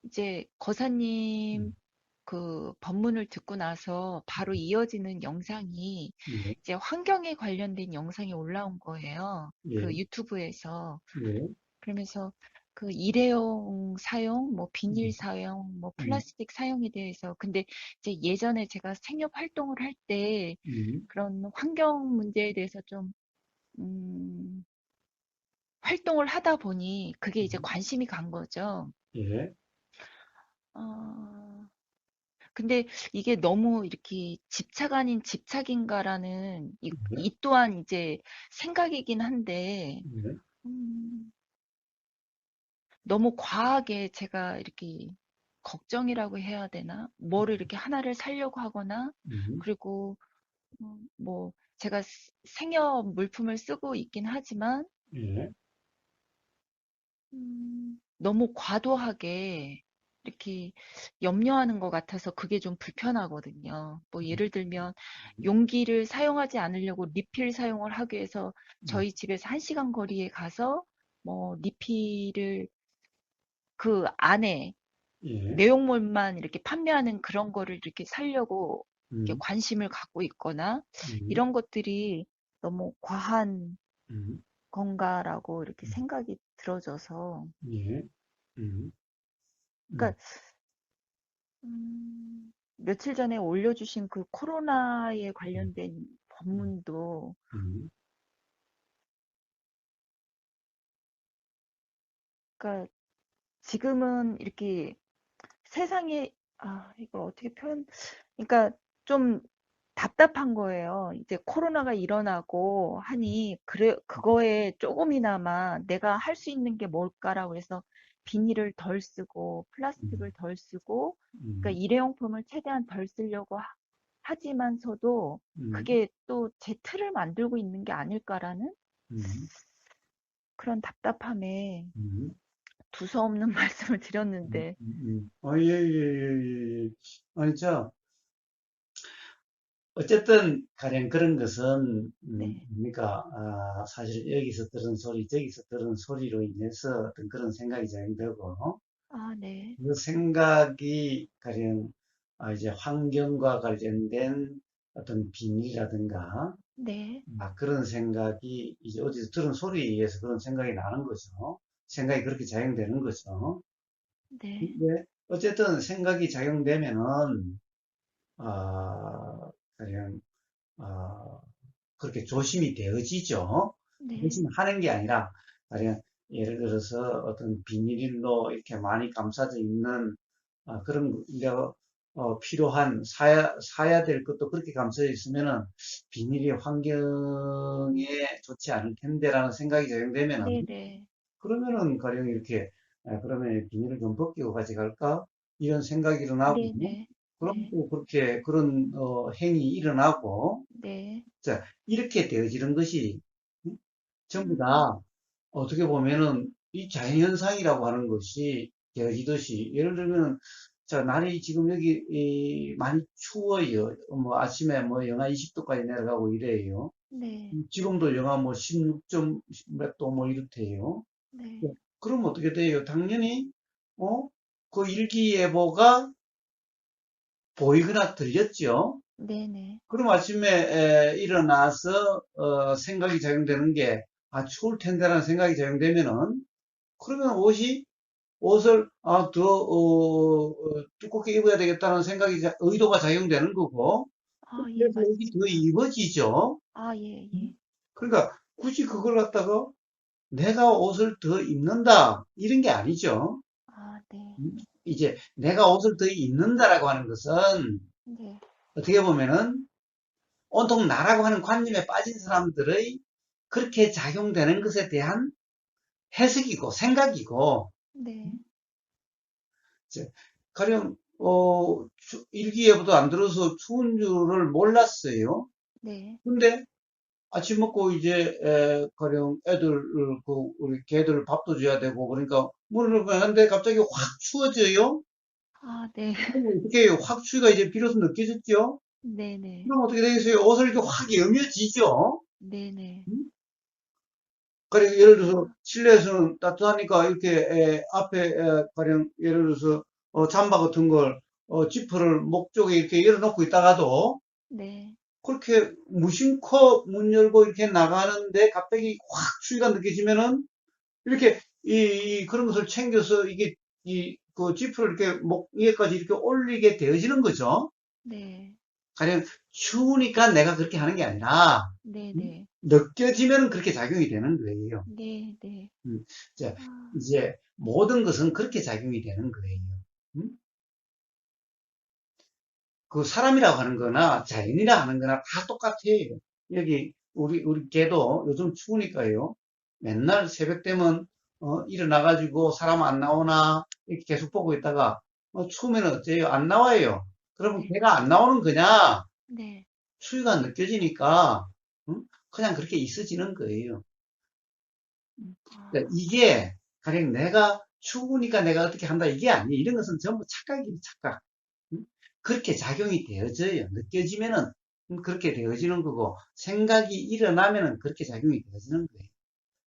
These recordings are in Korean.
이제 음, 거사님 그 법문을 듣고 나서 바로 이어지는 영상이 예, 이제 환경에 관련된 영상이 올라온 거예요. 그 예, 유튜브에서. 예, 그러면서 그 일회용 사용, 뭐 비닐 음, 사용, 뭐 음, 플라스틱 사용에 대해서. 근데 이제 예전에 제가 생협 활동을 할 때 음, 그런 환경 문제에 대해서 좀, 음, 활동을 하다 보니 그게 이제 음, 관심이 간 거죠. 예, 어, 근데 이게 너무 이렇게 집착 아닌 집착인가라는 예, 이 또한 이제 생각이긴 한데, 예, 음, 너무 과하게 제가 이렇게 걱정이라고 해야 되나? 뭐를 이렇게 하나를 사려고 하거나, 음, 그리고 뭐 제가 생협 물품을 쓰고 있긴 하지만, 예, 너무 과도하게 이렇게 염려하는 것 같아서 그게 좀 불편하거든요. 뭐 예를 들면 용기를 사용하지 않으려고 리필 사용을 하기 위해서 음, 저희 집에서 1시간 거리에 가서 뭐 리필을 그 안에 예, 내용물만 이렇게 판매하는 그런 거를 이렇게 사려고 이렇게 음, 관심을 갖고 있거나 음, 이런 것들이 너무 과한 음, 건가라고 이렇게 생각이 들어져서. 예, 음, 음, 그러니까 며칠 전에 올려주신 그 코로나에 음, 관련된 음, 법문도, 음, 그러니까 지금은 이렇게 세상에, 이걸 어떻게 그러니까 좀 답답한 거예요. 이제 코로나가 일어나고 하니, 그래, 그거에 조금이나마 내가 할 수 있는 게 뭘까라고 해서 비닐을 덜 쓰고, 플라스틱을 덜 쓰고, 음, 그러니까 일회용품을 최대한 덜 쓰려고 하지만서도 음, 그게 또 제 틀을 만들고 있는 게 아닐까라는 음, 그런 답답함에 음, 두서없는 말씀을 드렸는데. 예, 예, 예, 예. 아니, 어쨌든, 가령 그런 것은, 네. 뭡니까, 사실 여기서 들은 소리, 저기서 들은 소리로 인해서 어떤 그런 생각이 작용되고, 네. 그 생각이 가령, 이제 환경과 관련된 어떤 비밀이라든가, 네. 그런 생각이 이제 어디서 들은 소리에 의해서 그런 생각이 나는 거죠. 생각이 그렇게 작용되는 거죠. 네. 근데 어쨌든 생각이 작용되면은, 그냥, 어, 그렇게 조심이 되어지죠. 네. 조심하는 게 아니라, 그냥 예를 들어서 어떤 비닐로 이렇게 많이 감싸져 있는 그런 이제 필요한 사야 될 것도 그렇게 감싸져 있으면은 비닐이 환경에 좋지 않을 텐데라는 생각이 작용되면은 네. 네. 그러면은 가령 이렇게 그러면 비닐을 좀 벗기고 가져갈까 이런 생각이 일어나고 네. 네. 그럼 네. 또 그렇게 그런 행위 일어나고 네. 자 이렇게 되어지는 것이 음, 전부 음. 다 어떻게 보면은 이 자연현상이라고 하는 것이 되어지듯이 예를 들면 자 날이 지금 여기 많이 추워요. 뭐 아침에 뭐 영하 20도까지 내려가고 이래요. 네. 지금도 영하 뭐 16점 몇 도 뭐 이렇대요. 네. 그럼 어떻게 돼요? 당연히 어? 그 일기예보가 보이거나 들렸죠. 네. 네. 그럼 아침에 일어나서 생각이 작용되는 게 추울 텐데라는 생각이 작용되면은 그러면 옷을 더 두껍게 입어야 되겠다는 생각이 의도가 작용되는 거고 예, 그래서 옷이 더 맞습니다. 입어지죠. 예, 음? 예. 그러니까 굳이 그걸 갖다가 내가 옷을 더 입는다 이런 게 아니죠. 네. 이제 내가 옷을 더 입는다라고 하는 것은 네. 어떻게 보면은 온통 나라고 하는 관념에 빠진 사람들의 그렇게 작용되는 것에 대한 해석이고 생각이고 네. 이제 가령 일기예보도 안 들어서 추운 줄을 몰랐어요. 네. 근데 아침 먹고 이제 가령 애들 우리 개들 밥도 줘야 되고 그러니까 물을 하는데 갑자기 확 추워져요. 네. 그럼 어떻게 해요? 확 추위가 이제 비로소 느껴졌죠? 네. 네. 그럼 어떻게 되겠어요? 옷을 이렇게 확 여며지죠? 네. 네. 음? 가령 예를 들어서 아, 실내에서는 따뜻하니까 이렇게 앞에 가령 예를 들어서 잠바 같은 걸, 지퍼를 목 쪽에 이렇게 열어놓고 있다가도, 네. 그렇게 무심코 문 열고 이렇게 나가는데 갑자기 확 추위가 느껴지면은, 이렇게, 그런 것을 챙겨서 이게, 그 지퍼를 이렇게 목 위에까지 이렇게 올리게 되어지는 거죠. 네. 가령 추우니까 내가 그렇게 하는 게 아니라, 네, 음? 네. 느껴지면 그렇게 작용이 되는 거예요. 네, 네. 음, 자, 아, 이제 모든 것은 그렇게 작용이 되는 거예요. 음? 그 사람이라고 하는 거나 자연이라 하는 거나 다 똑같아요. 여기 우리 개도 요즘 추우니까요. 맨날 새벽 되면 일어나가지고 사람 안 나오나 이렇게 계속 보고 있다가 추우면 어째요? 안 나와요. 그러면 네. 개가 안 나오는 거냐? 네. 추위가 느껴지니까 그냥 그렇게 있어지는 거예요. 그러니까 아, 이게 가령 내가 추우니까 내가 어떻게 한다 이게 아니에요. 이런 것은 전부 착각이에요, 착각. 음? 그렇게 작용이 되어져요. 느껴지면은 그렇게 되어지는 거고 생각이 일어나면은 그렇게 작용이 되어지는 거예요.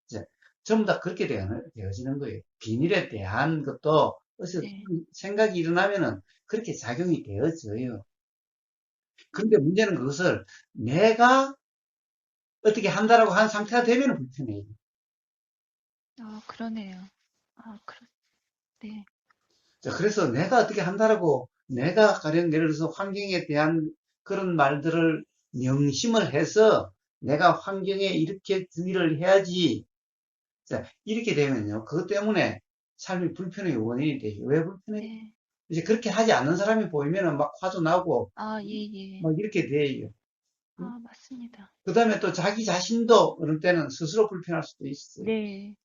이제 전부 다 그렇게 되어지는 거예요. 비닐에 대한 것도 어디서 네. 생각이 일어나면은 그렇게 작용이 되어져요. 근데 문제는 그것을 내가 어떻게 한다라고 한 상태가 되면 불편해요. 그러네요. 네. 자, 그래서 내가 어떻게 한다라고 내가 가령 예를 들어서 환경에 대한 그런 말들을 명심을 해서 내가 환경에 이렇게 주의를 해야지. 자, 이렇게 되면요. 그것 때문에 삶이 불편의 원인이 되죠. 왜 불편해요? 네. 이제 그렇게 하지 않는 사람이 보이면은 막 화도 나고 예, 예. 막 이렇게 돼요. 맞습니다. 그 다음에 또 자기 자신도 어느 때는 스스로 불편할 수도 있어요. 네.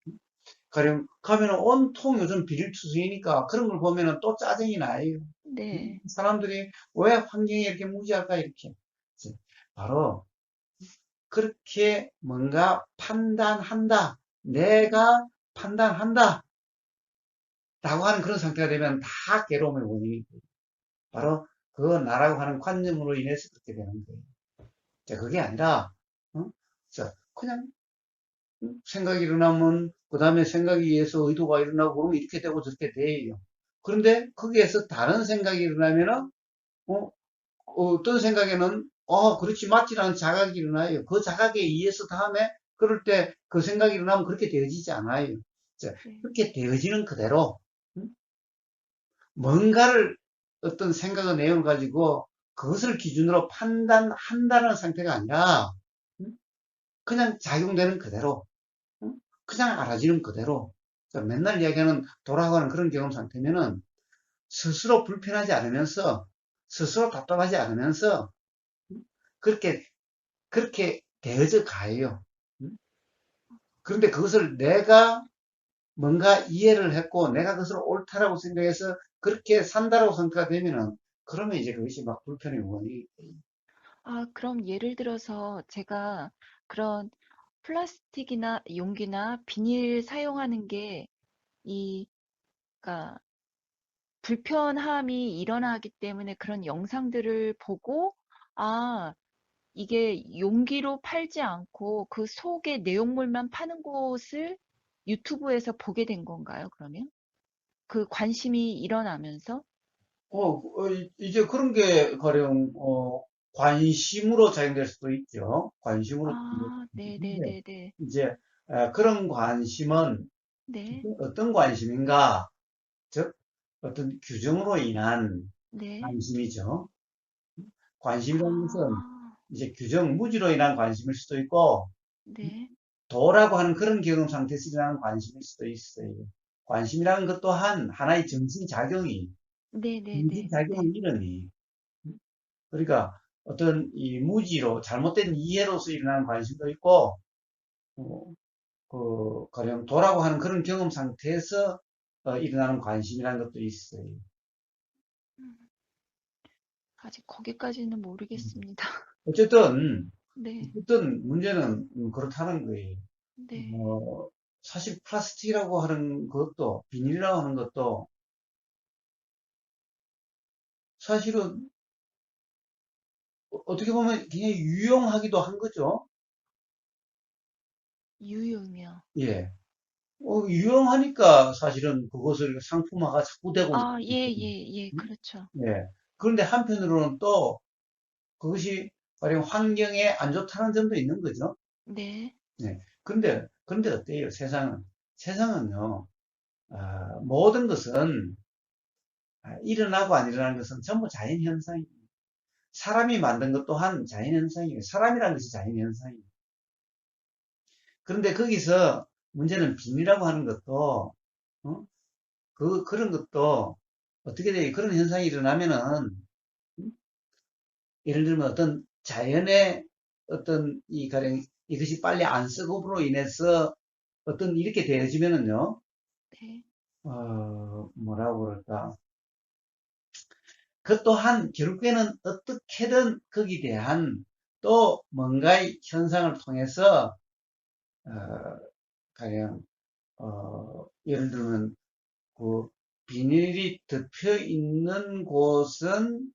가령 가면은 온통 요즘 비닐투성이니까 그런 걸 보면은 또 짜증이 나요. 네. 사람들이 왜 환경에 이렇게 무지할까 이렇게 바로 그렇게 뭔가 판단한다, 내가 판단한다 라고 하는 그런 상태가 되면 다 괴로움의 원인이 돼요. 바로 그 나라고 하는 관념으로 인해서 그렇게 되는 거예요. 자, 그게 아니라 자, 그냥 생각이 일어나면 그 다음에 생각에 의해서 의도가 일어나고 그러면 이렇게 되고 저렇게 돼요. 그런데 거기에서 다른 생각이 일어나면은 어, 어떤 생각에는 그렇지 맞지라는 자각이 일어나요. 그 자각에 의해서 다음에 그럴 때 그 생각이 일어나면 그렇게 되어지지 않아요. 자, 네. 그렇게 되어지는 그대로 음? 뭔가를 어떤 생각의 내용을 가지고 그것을 기준으로 판단한다는 상태가 아니라 음? 그냥 작용되는 그대로 그냥 알아지는 그대로 맨날 이야기하는 돌아가는 그런 경험 상태면은 스스로 불편하지 않으면서 스스로 답답하지 않으면서 그렇게 되어져 가요. 그런데 그것을 내가 뭔가 이해를 했고 내가 그것을 옳다라고 생각해서 그렇게 산다라고 생각가 되면은 그러면 이제 그것이 막 불편의 원인이 돼요. 그럼 예를 들어서 제가 그런 플라스틱이나 용기나 비닐 사용하는 게 이, 그러니까 불편함이 일어나기 때문에 그런 영상들을 보고, 아, 이게 용기로 팔지 않고 그 속에 내용물만 파는 곳을 유튜브에서 보게 된 건가요, 그러면? 그 관심이 일어나면서? 이제 그런 게 가령 관심으로 작용될 수도 있죠. 관심으로 작용될 수도 있는데 네네네네. 이제 그런 관심은 네, 어떤 관심인가? 즉 어떤 규정으로 인한 네. 관심이죠. 관심이라는 것은 아, 이제 규정, 무지로 인한 관심일 수도 있고 네. 도라고 하는 그런 경험 상태에서 일어나는 관심일 수도 있어요. 관심이라는 것 또한 하나의 정신작용이, 네네네. 네. 정신작용은 이러니. 그러니까 어떤 이 무지로, 잘못된 이해로서 일어나는 관심도 있고, 어, 가령 도라고 하는 그런 경험 상태에서 일어나는 관심이라는 것도 있어요. 음, 아직 거기까지는 음. 모르겠습니다. 어쨌든, 네, 문제는 그렇다는 거예요. 네. 어, 사실 플라스틱이라고 하는 것도, 비닐이라고 하는 것도 사실은 어떻게 보면 굉장히 유용하기도 한 거죠. 유유며. 예. 유용하니까 사실은 그것을 상품화가 자꾸 되고 아, 예, 있거든요. 예, 예, 음? 그렇죠. 예. 그런데 한편으로는 또 그것이 가령 환경에 안 좋다는 점도 있는 거죠. 네, 네. 근데 어때요? 세상은요, 모든 것은, 일어나고 안 일어나는 것은 전부 자연현상이에요. 사람이 만든 것 또한 자연현상이에요. 사람이라는 것이 자연현상이에요. 그런데 거기서 문제는 빈이라고 하는 것도, 어? 그런 것도 어떻게 돼요? 그런 현상이 일어나면은, 음? 예를 들면 어떤 자연의 어떤 가령 이것이 빨리 안 썩음으로 인해서 어떤 이렇게 되어지면은요, 네, 뭐라고 그럴까. 그 또한 결국에는 어떻게든 거기에 대한 또 뭔가의 현상을 통해서, 어, 가령, 예를 들면 그 비닐이 덮여 있는 곳은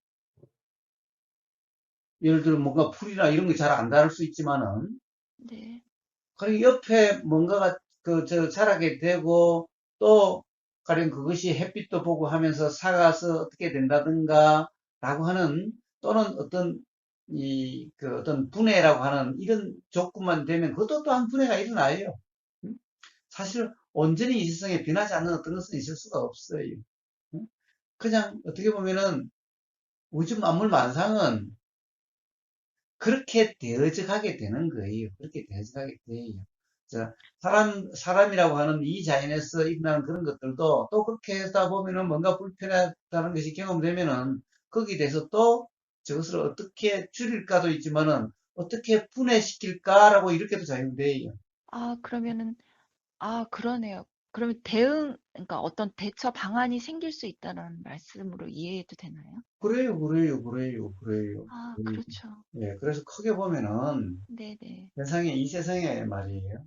예를 들면 뭔가 풀이나 이런 게 잘 안 닿을 수 있지만은, 네, 그리고 옆에 뭔가가 자라게 되고 또 가령 그것이 햇빛도 보고 하면서 살아서 어떻게 된다든가 라고 하는, 또는 어떤 어떤 분해라고 하는 이런 조건만 되면 그것도 또한 분해가 일어나요. 음? 사실 온전히 이 세상에 변하지 않는 어떤 것은 있을 수가 없어요. 그냥 어떻게 보면은 우주 만물 만상은 그렇게 되어져 가게 되는 거예요. 그렇게 되어져 가게 돼요. 자, 사람이라고 하는 이 자연에서 일어나는 그런 것들도 또 그렇게 하다 보면은 뭔가 불편하다는 것이 경험되면은 거기에 대해서 또 저것을 어떻게 줄일까도 있지만은 어떻게 분해시킬까라고 이렇게도 작용돼요. 아, 그러면은, 아, 그러네요. 그러면 그러니까 어떤 대처 방안이 생길 수 있다는 말씀으로 이해해도 되나요? 그래요, 그래요, 그래요, 그래요. 아, 그렇죠. 예, 그래서 크게 보면은 네네. 이 세상에 말이에요.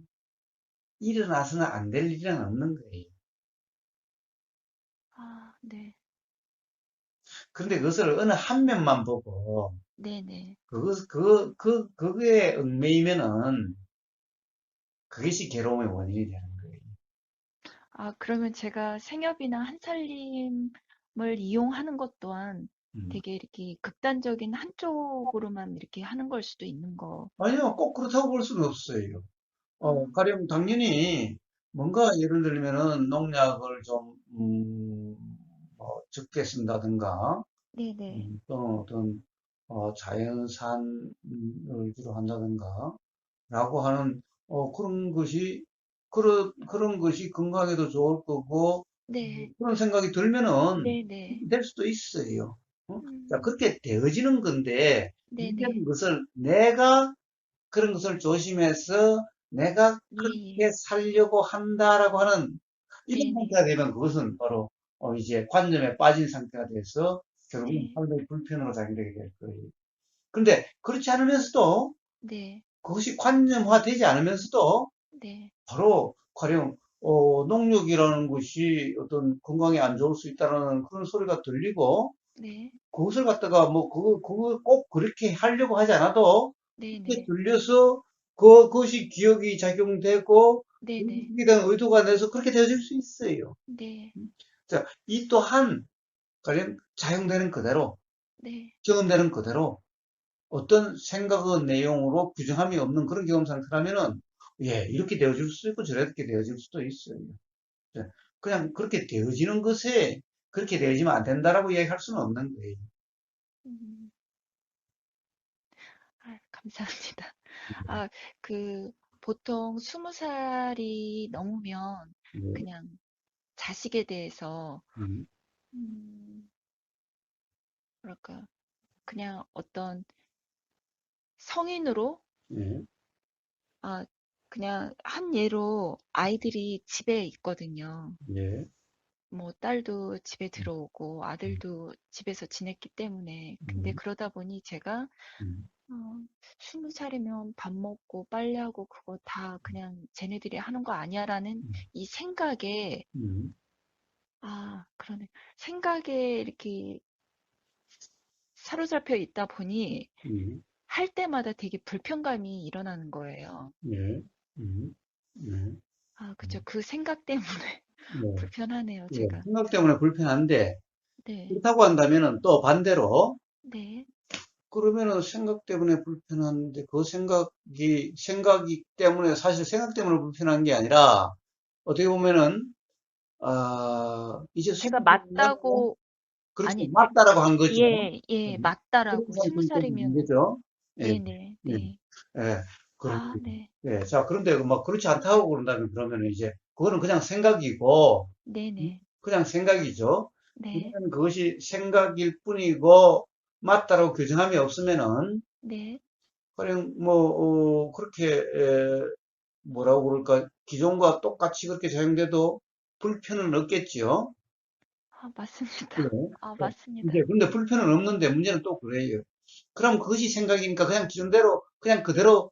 일어나서는 안 될 일은 없는 거예요. 아, 네. 그런데 그것을 어느 한 면만 보고 네네. 그거에 얽매이면은 그것이 괴로움의 원인이 되는 거예요. 아, 그러면 제가 생협이나 한살림을 이용하는 것 또한 음. 되게 이렇게 극단적인 한쪽으로만 이렇게 하는 걸 수도 있는 거. 아니요, 꼭 그렇다고 볼 수는 없어요. 아, 가령 당연히 뭔가 예를 들면은 농약을 좀, 적게 쓴다든가, 네네. 또는 어떤, 자연산을 주로 한다든가, 라고 하는, 그런 것이 건강에도 좋을 거고, 네. 그런 생각이 들면은 네네. 될 수도 있어요. 자, 음, 그렇게 되어지는 건데, 네네. 문제는 것을 내가 그런 것을 조심해서 내가 예, 그렇게 예. 살려고 한다라고 하는 이런 네네. 상태가 되면 그것은 바로 이제 관념에 빠진 상태가 돼서 결국은 네. 삶의 불편으로 작용되게 될 거예요. 근데 그렇지 않으면서도 네. 그것이 관념화되지 않으면서도 네. 바로 가령 농욕이라는 것이 어떤 건강에 안 좋을 수 있다는 그런 소리가 들리고 네. 그것을 갖다가 뭐 그거 꼭 그렇게 하려고 하지 않아도 그렇게 네네. 들려서 그것이 기억이 작용되고 네네. 그에 대한 의도가 내서 그렇게 되어질 수 있어요. 네. 자, 이 또한 가령 작용되는 그대로 네. 경험되는 그대로 어떤 생각의 내용으로 부정함이 없는 그런 경험 상태라면은 예, 이렇게 되어질 수도 있고 저렇게 되어질 수도 있어요. 자, 그냥 그렇게 되어지는 것에 그렇게 되어지면 안 된다라고 이야기할 수는 없는 거예요. 음, 감사합니다. 아, 그, 보통 20살이 넘으면 예, 그냥 자식에 대해서, 음, 음, 뭐랄까, 그냥 어떤 성인으로, 예, 아, 그냥 한 예로 아이들이 집에 있거든요. 예, 뭐, 딸도 집에 음, 들어오고 음, 아들도 집에서 지냈기 때문에. 근데 음, 그러다 보니 제가, 음, 20살이면 밥 먹고 빨래하고 그거 다 그냥 쟤네들이 하는 거 아니야라는 이 생각에, 음, 아, 그러네. 생각에 이렇게 사로잡혀 있다 보니 음, 할 때마다 되게 불편감이 일어나는 거예요. 예, 음, 예. 아, 그죠. 그 생각 때문에 네. 불편하네요, 예, 제가. 생각 때문에 불편한데, 네, 그렇다고 한다면은 또 반대로, 네. 그러면은 생각 때문에 불편한데, 그 생각이 때문에, 사실 생각 때문에 불편한 게 아니라, 어떻게 보면은, 이제 제가 20살이라고, 맞다고, 그렇죠. 아니, 맞다라고 한 거죠. 예, 네. 예, 그런 맞다라고. 스무 상태인 살이면은. 거죠. 예, 네네, 예, 네. 예, 아, 그렇군요. 네. 예, 자, 그런데 막 그렇지 않다고 그런다면 그러면 이제, 그거는 그냥 생각이고, 네네, 그냥 생각이죠. 네, 그러면 그것이 생각일 뿐이고, 맞다라고 규정함이 없으면은, 네. 그냥 그렇게, 뭐라고 그럴까, 기존과 똑같이 그렇게 적용돼도 불편은 없겠지요. 아, 맞습니다. 네. 아, 자, 이제 맞습니다. 근데 불편은 없는데 문제는 또 그래요. 그럼 그것이 생각이니까 그냥 기존대로 그냥 그대로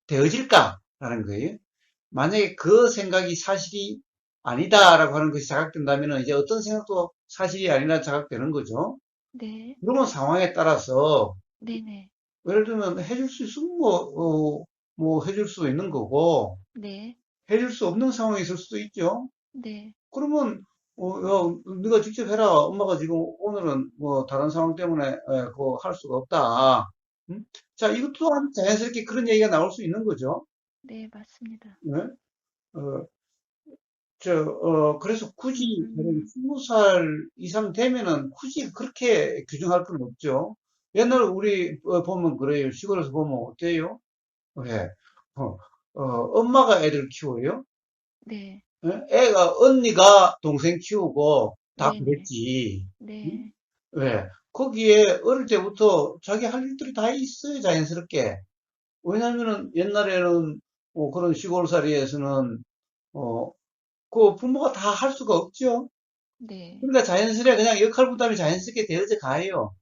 되어질까라는 거예요. 만약에 그 생각이 사실이 아니다라고 하는 것이 자각된다면 이제 어떤 생각도 사실이 아니라 자각되는 거죠. 네, 그런 상황에 따라서 네네, 예를 들면 해줄 수 있으면 뭐 해줄 수 있는 거고 네, 해줄 수 없는 상황이 있을 수도 있죠. 네. 그러면 야, 네가 직접 해라. 엄마가 지금 오늘은 뭐 다른 상황 때문에 그거 할 수가 없다. 음? 자, 이것 또한 자연스럽게 그런 얘기가 나올 수 있는 거죠. 네, 맞습니다. 네? 어, 그래서 굳이 음, 20살 이상 되면은 굳이 그렇게 규정할 건 없죠. 옛날 우리 보면 그래요. 시골에서 보면 어때요? 예. 어, 엄마가 애들 키워요. 네, 예? 언니가 동생 키우고 다 네네, 그랬지. 응? 네, 왜? 거기에 어릴 때부터 자기 할 일들이 다 있어요, 자연스럽게. 왜냐면은 옛날에는 그런 시골살이에서는 어, 그 부모가 다 할 수가 없죠. 네. 그러니까 자연스레 그냥 역할 부담이 자연스럽게 되어져 가요.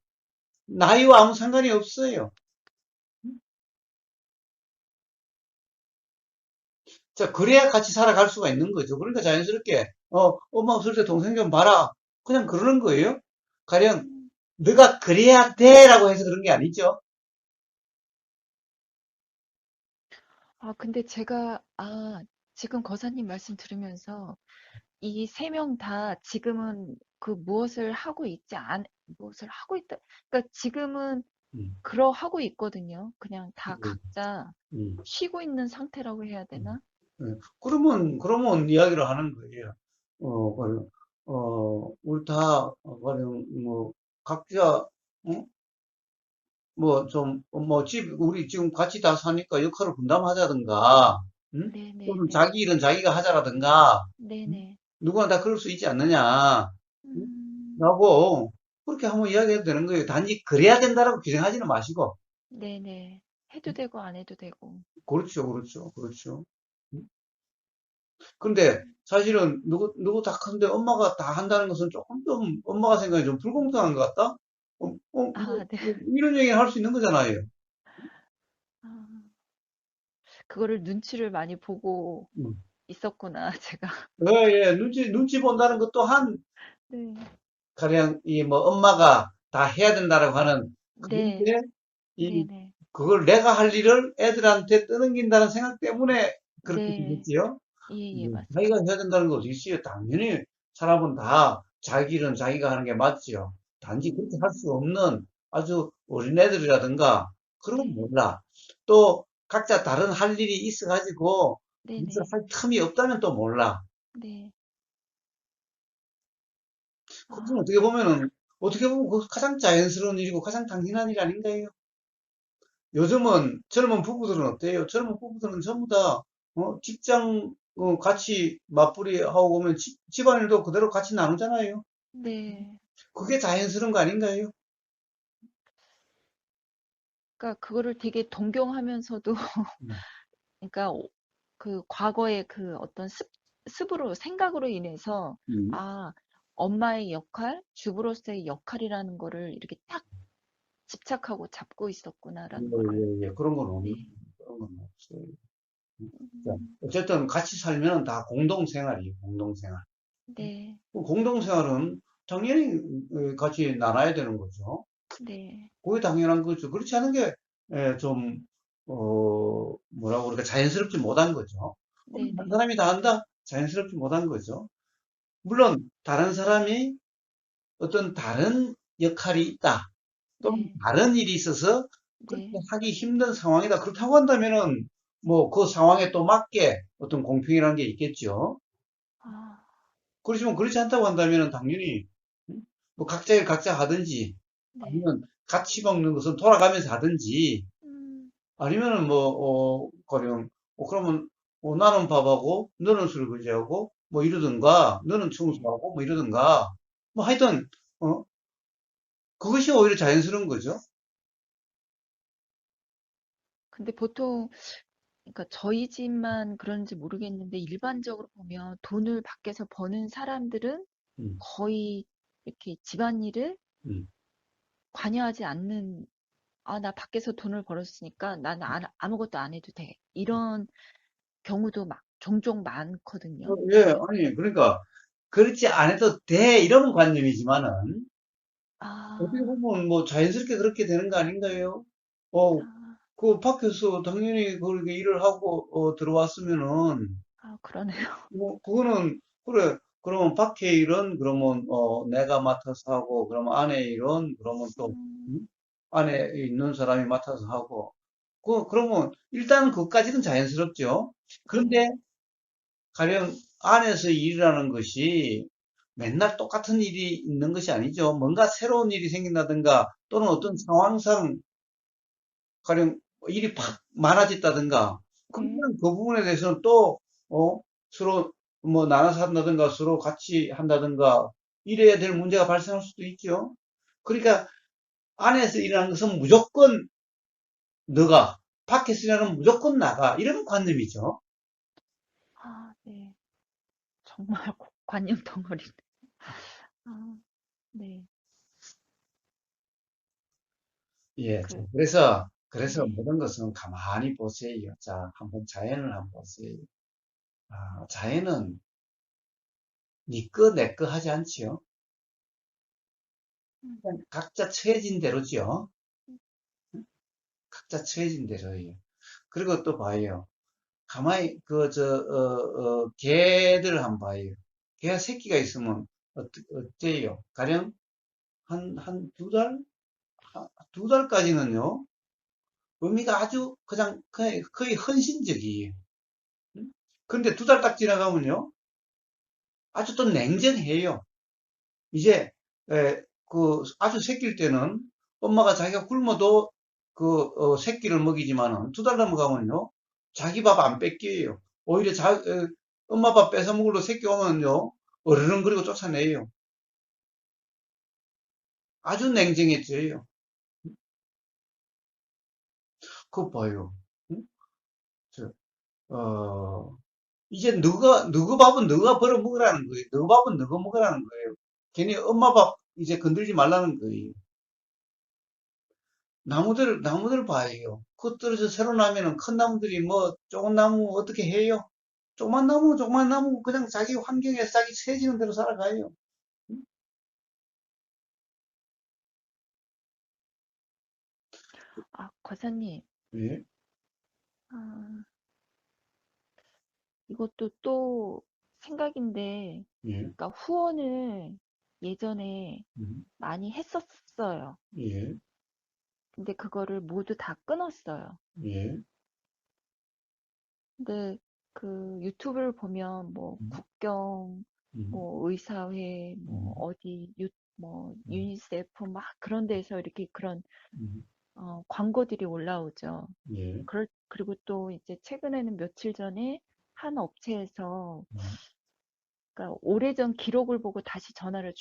나이와 아무 상관이 없어요. 자, 그래야 같이 살아갈 수가 있는 거죠. 그러니까 자연스럽게, 엄마 없을 때 동생 좀 봐라. 그냥 그러는 거예요. 가령, 음. 너가 그래야 돼라고 해서 그런 게 아니죠. 아, 근데 지금 거사님 말씀 들으면서 이 세 명 다 지금은 그 무엇을 하고 있다. 그러니까 지금은 음, 그러하고 있거든요. 그냥 다 음, 각자 음, 쉬고 있는 상태라고 해야 음. 되나? 그러면 이야기를 하는 거예요. 우리 다, 뭐, 각자, 어? 우리 지금 같이 다 사니까 역할을 분담하자든가, 응? 또는 네네네. 자기 일은 자기가 하자라든가, 응? 네네. 누구나 다 그럴 수 있지 않느냐, 응? 음, 라고, 그렇게 한번 이야기해도 되는 거예요. 단지 그래야 된다라고 규정하지는 마시고. 네네. 해도 되고 안 해도 되고. 그렇죠, 그렇죠, 그렇죠. 응? 근데 사실은 누구 다 하는데 엄마가 다 한다는 것은 조금 좀 엄마가 생각이 좀 불공평한 것 같다? 아, 네. 이런 얘기를 할 수 있는 거잖아요. 아, 그거를 눈치를 많이 보고 음. 있었구나, 제가. 예, 예, 눈치 본다는 것 또한 네. 가령 이 뭐 엄마가 다 해야 된다라고 하는 네. 그런데 이 네네. 그걸 내가 할 일을 애들한테 떠넘긴다는 생각 때문에 그렇게 네. 되겠지요. 예, 예, 자기가 맞습니다. 해야 된다는 거 어디 있어요? 당연히 사람은 다 자기 일은 자기가 하는 게 맞지요. 단지 그렇게 할 수 음, 없는 아주 어린애들이라든가 그런 건 네. 몰라. 또 각자 다른 할 일이 있어가지고 무슨 네네. 할 틈이 없다면 또 몰라. 네. 그것은 아, 어떻게 보면 그 가장 자연스러운 일이고 가장 당연한 일 아닌가요? 요즘은 젊은 부부들은 어때요? 젊은 부부들은 전부 다 직장 같이 맞벌이 하고 오면 집안일도 그대로 같이 나누잖아요. 네. 그게 자연스러운 거 아닌가요? 그러니까 그거를 되게 동경하면서도 음, 그러니까 그 과거의 그 어떤 습으로 생각으로 인해서 음. 아, 엄마의 역할, 주부로서의 역할이라는 거를 이렇게 딱 집착하고 잡고 예, 있었구나라는 거를. 예, 예. 그런 건 없는, 네. 그런 건 없어요. 자, 음, 어쨌든 같이 살면 다 공동생활이에요, 공동생활. 네. 그 공동생활은 당연히 같이 나눠야 되는 거죠. 네. 그게 당연한 거죠. 그렇지 않은 게, 좀, 뭐라고 그럴까, 자연스럽지 못한 거죠. 그럼 한 네네. 사람이 다 한다? 자연스럽게 못한 거죠. 물론 다른 사람이 어떤 다른 역할이 있다. 또는 네. 다른 일이 있어서 그렇게 네. 하기 힘든 상황이다. 그렇다고 한다면은 뭐 그 상황에 또 맞게 어떤 공평이라는 게 있겠죠. 아, 그렇지만 그렇지 않다고 한다면은 당연히 뭐 각자 일 각자 하든지 네. 아니면 같이 먹는 것은 돌아가면서 하든지 음, 아니면은 뭐 가령 그러면 나는 밥하고 너는 설거지하고 뭐 이러든가 너는 네. 청소하고 뭐 이러든가 뭐 하여튼 어 그것이 오히려 자연스러운 거죠. 근데 보통, 그러니까 저희 집만 그런지 모르겠는데 일반적으로 보면 돈을 밖에서 버는 사람들은 음, 거의 이렇게 집안일을 음. 관여하지 않는, 아, 나 밖에서 돈을 벌었으니까 나는 아무것도 안 해도 돼. 이런 경우도 막 종종 많거든요. 예, 그래서, 아니 그러니까 그렇지 않아도 돼 이런 관념이지만은 어떻게 아, 보면 뭐 자연스럽게 그렇게 되는 거 아닌가요? 아, 그 밖에서 당연히 그렇게 일을 하고 들어왔으면은 아, 그러네요. 뭐 그거는 그래 그러면 밖에 일은 그러면 내가 맡아서 하고 그러면 안에 일은 그러면 또 음, 음? 안에 있는 사람이 맡아서 하고 그러면 일단 그것까지는 자연스럽죠. 네. 그런데 가령 안에서 일이라는 것이 맨날 똑같은 일이 있는 것이 아니죠. 뭔가 새로운 일이 생긴다든가 또는 어떤 음, 상황상 가령 일이 팍 많아졌다든가 네. 그러면 그 부분에 대해서는 또 서로 뭐 나눠서 한다든가 서로 같이 한다든가 이래야 될 문제가 발생할 수도 있죠. 그러니까 안에서 일하는 것은 무조건 너가 밖에서 일하는 무조건 나가 이런 관념이죠. 아, 네. 정말 관념 덩어리네. 아, 네. 예, 자, 그, 그래서 네. 모든 것은 가만히 보세요. 자, 한번 자연을 한번 보세요. 자연은 니 거, 내 거 하지 않지요. 음, 그냥 각자 처해진 대로죠. 각자 처해진 대로예요. 그리고 또 봐요. 가만히, 개들 한번 봐요. 개가 새끼가 있으면, 어때요? 가령, 한 두 달? 두 달까지는요, 의미가 아주 그냥 거의 헌신적이에요. 응? 근데 두 달 딱 지나가면요, 아주 또 냉정해요. 이제 아주 새끼일 때는 엄마가 자기가 굶어도 새끼를 먹이지만은 두 달 넘어가면요 자기 밥 안 뺏겨요. 오히려 엄마 밥 뺏어 먹으러 새끼 오면요 어르렁거리고 쫓아내요. 아주 냉정해져요. 그거 봐요. 응? 저, 어, 이제 너가 밥은 너가 벌어 먹으라는 거예요. 너 밥은 너가 먹으라는 거예요. 괜히 엄마 밥 이제 건들지 말라는 거예요. 나무들 봐요. 그 떨어져 새로 나면은 큰 나무들이 뭐, 조금 나무 어떻게 해요? 조그만 나무, 그냥 자기 환경에 싹이 새지는 대로 살아가요. 음? 아, 과사님. 예, 아, 이것도 또 생각인데, 예, 그러니까 후원을 예전에 음, 많이 했었어요. 예, 근데 그거를 모두 다 끊었어요. 예, 근데 그 유튜브를 보면 뭐 음, 국경, 음, 뭐 의사회, 뭐 음, 어디 뭐 음, 유니세프 막 그런 데서 이렇게 그런 음, 광고들이 올라오죠. 예, 그리고 또 이제 최근에는 며칠 전에 한 업체에서 음, 그러니까 오래전 기록을 보고 다시 전화를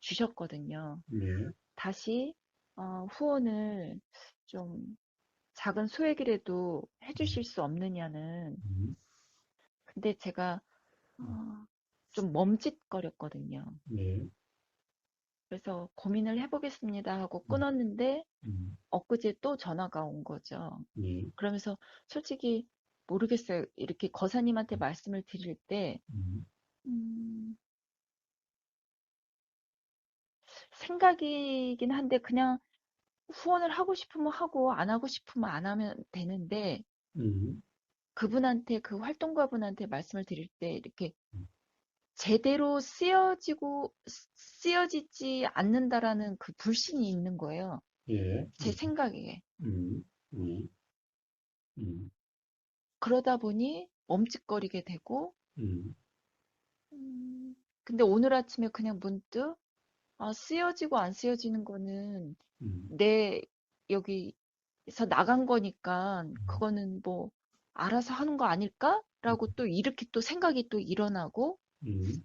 주셨거든요. 예, 다시 후원을 좀 작은 소액이라도 음, 해주실 수 없느냐는. 음, 근데 제가 음, 어, 좀 멈칫거렸거든요. 예, 그래서 고민을 해보겠습니다 하고 음, 끊었는데 음, 엊그제 또 전화가 온 거죠. 예, 그러면서 솔직히 모르겠어요. 이렇게 거사님한테 말씀을 드릴 때 음, 음, 생각이긴 한데 그냥 후원을 하고 싶으면 하고 안 하고 싶으면 안 하면 되는데 음, 그분한테 그 활동가분한테 말씀을 드릴 때 이렇게 제대로 쓰여지지 않는다라는 그 불신이 있는 거예요. 예, 제 생각에. 음, 음, 음, 그러다 보니 멈칫거리게 되고, 음, 근데 오늘 아침에 그냥 문득, 쓰여지고 안 쓰여지는 거는 음, 내 여기서 나간 거니까 그거는 뭐 알아서 하는 거 아닐까라고 또 이렇게 또 생각이 또 일어나고, 음.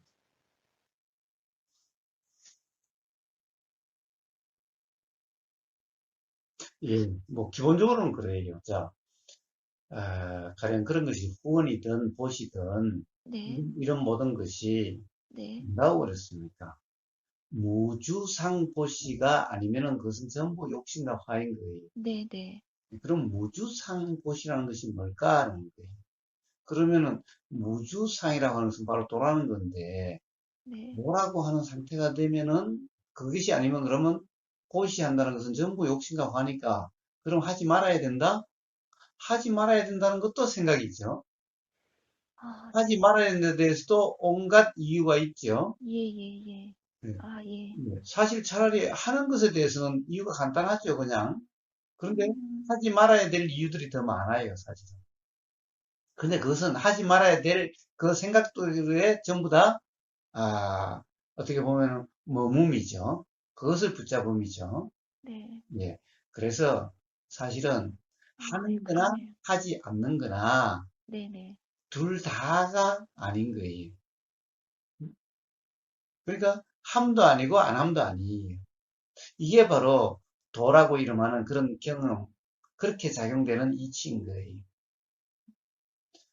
예, 뭐, 기본적으로는 그래요. 자, 가령 그런 것이 후원이든 보시든, 네, 이런 모든 것이 네, 뭐라고 그랬습니까? 무주상 보시가 아니면은 그것은 전부 욕심과 화인 거예요. 네, 네, 그럼 무주상 보시라는 것이 뭘까라는 거예요. 그러면은 무주상이라고 하는 것은 바로 도라는 건데, 네. 뭐라고 하는 상태가 되면은 그것이 아니면 그러면 보시한다는 것은 전부 욕심과 화니까 그럼 하지 말아야 된다? 하지 말아야 된다는 것도 생각이죠. 아, 하지 말아야 되는 데 대해서도 온갖 이유가 있죠. 예, 예, 예. 네. 아, 예. 네. 사실 차라리 하는 것에 대해서는 이유가 간단하죠, 그냥. 그런데 음, 하지 말아야 될 이유들이 더 많아요, 사실은. 근데 그것은 하지 말아야 될 그 생각들에 전부 다, 아, 어떻게 보면 머금이죠. 그것을 붙잡음이죠. 네. 예. 그래서 사실은 예, 하는 거나 그러네요. 하지 않는 거나 네네. 둘 다가 아닌 거예요. 그러니까 함도 아니고 안 함도 아니에요. 이게 바로 도라고 이름하는 그런 경험, 그렇게 작용되는 이치인 거예요.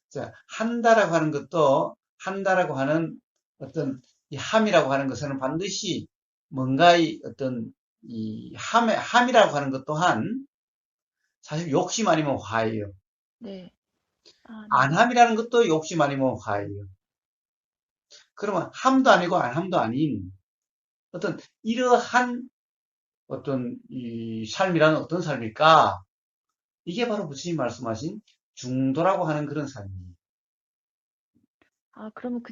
자, 한다라고 하는 것도 한다라고 하는 어떤 이 함이라고 하는 것은 반드시 뭔가의 어떤 함이라고 하는 것 또한 사실 욕심 아니면 화예요. 네. 아, 네. 안함이라는 것도 욕심 아니면 화예요. 그러면 함도 아니고 안함도 아닌 어떤 이러한 어떤 이 삶이라는 어떤 삶일까? 이게 바로 부처님 말씀하신 중도라고 하는 그런 삶이에요. 그러면